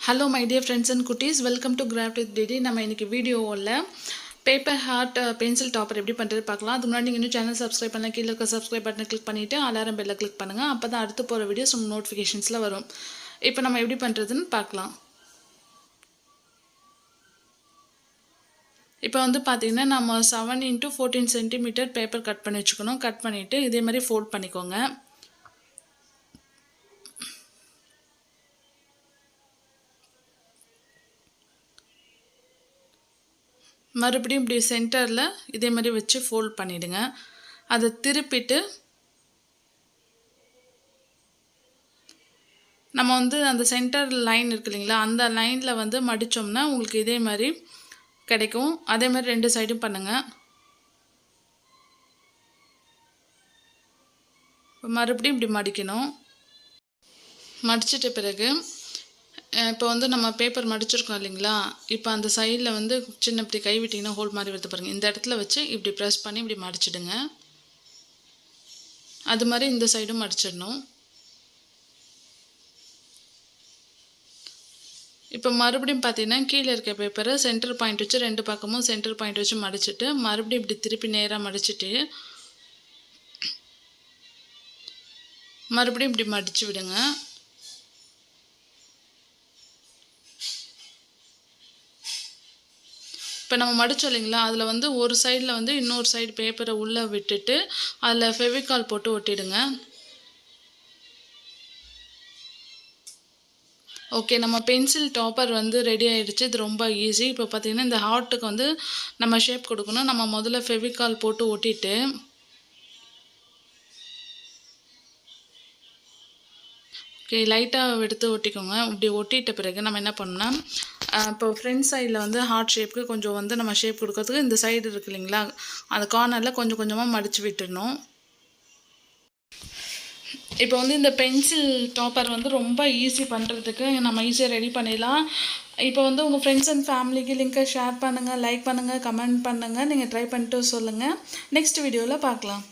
Hello my dear friends and cuties, welcome to Craft with Didi. நம்ம இன்னைக்கு வீடியோவில் paper heart pencil topper எப்படி பண்ணுறது பார்க்கலாம். அதுக்கு முன்னாடி நீங்கள் இன்னும் சேனல் சப்ஸ்கிரைப் பண்ணலாம். கீழே இருக்க சப்ஸ்கிரைப் பட்டனை கிளிக் பண்ணிவிட்டு அலாரம் பெல்லை கிளிக் பண்ணுங்கள். அப்போ தான் அடுத்து போகிற வீடியோஸ் நம்ம நோட்டிஃபிகேஷன்ஸில் வரும். இப்போ நம்ம எப்படி பண்ணுறதுன்னு பார்க்கலாம். இப்போ வந்து பார்த்திங்கன்னா நம்ம 7x14 சென்டிமீட்டர் பேப்பர் கட் பண்ணி வச்சுக்கணும். கட் பண்ணிவிட்டு இதே மாதிரி ஃபோல்ட் பண்ணிக்கோங்க. மறுபடியும் இப்படி சென்டரில் இதே மாதிரி வச்சு ஃபோல்ட் பண்ணிவிடுங்க. அதை திருப்பிட்டு நம்ம வந்து அந்த சென்டர் லைன் இருக்கு இல்லைங்களா, அந்த லைனில் வந்து மடித்தோம்னா உங்களுக்கு இதே மாதிரி கிடைக்கும். அதே மாதிரி ரெண்டு சைடும் பண்ணுங்கள். மறுபடியும் இப்படி மடிக்கணும். மடிச்சிட்ட பிறகு இப்போ வந்து நம்ம பேப்பர் மடிச்சிருக்கோம் இல்லைங்களா, இப்போ அந்த சைடில் வந்து சின்ன இப்படி கை விட்டிங்கன்னா ஹோல் மாதிரி வருது பாருங்கள். இந்த இடத்துல வச்சு இப்படி ப்ரெஸ் பண்ணி இப்படி மடிச்சிடுங்க. அது மாதிரி இந்த சைடும் மடிச்சிடணும். இப்போ மறுபடியும் பார்த்தீங்கன்னா கீழே இருக்க பேப்பரை சென்டர் பாயிண்ட் வச்சு ரெண்டு பக்கமும் சென்டர் பாயிண்ட் வச்சு மடிச்சுட்டு மறுபடியும் இப்படி திருப்பி நேராக மடிச்சுட்டு மறுபடியும் இப்படி மடித்து விடுங்க. இப்போ நம்ம மடித்தோம் இல்லைங்களா, அதில் வந்து ஒரு சைடில் வந்து இன்னொரு சைடு பேப்பரை உள்ளே விட்டுட்டு அதில் ஃபெவிகால் போட்டு ஒட்டிடுங்க. ஓகே, நம்ம பென்சில் டாப்பர் வந்து ரெடி ஆகிடுச்சு. இது ரொம்ப ஈஸி. இப்போ பார்த்திங்கன்னா இந்த ஹார்ட்டுக்கு வந்து நம்ம ஷேப் கொடுக்கணும். நம்ம முதல்ல ஃபெவிகால் போட்டு ஒட்டிட்டு ஓகே லைட்டாக எடுத்து ஒட்டிக்கோங்க. இப்படி ஒட்டிட்ட பிறகு நம்ம என்ன பண்ணோம்னா, இப்போ ஃப்ரண்ட் சைடில் வந்து ஹார்ட் ஷேப்புக்கு கொஞ்சம் வந்து நம்ம ஷேப் கொடுக்கறதுக்கு இந்த சைடு இருக்குது இல்லைங்களா, அந்த கார்னரில் கொஞ்சம் கொஞ்சமாக மடித்து விட்டுடணும். இப்போ வந்து இந்த பென்சில் டாப்பர் வந்து ரொம்ப ஈஸி பண்ணுறதுக்கு நம்ம ஈஸியாக ரெடி பண்ணிடலாம். இப்போ வந்து உங்கள் ஃப்ரெண்ட்ஸ் அண்ட் ஃபேமிலிக்கு லிங்கை ஷேர் பண்ணுங்கள், லைக் பண்ணுங்கள், கமெண்ட் பண்ணுங்கள். நீங்கள் ட்ரை பண்ணிட்டு சொல்லுங்கள். நெக்ஸ்ட் வீடியோவில் பார்க்கலாம்.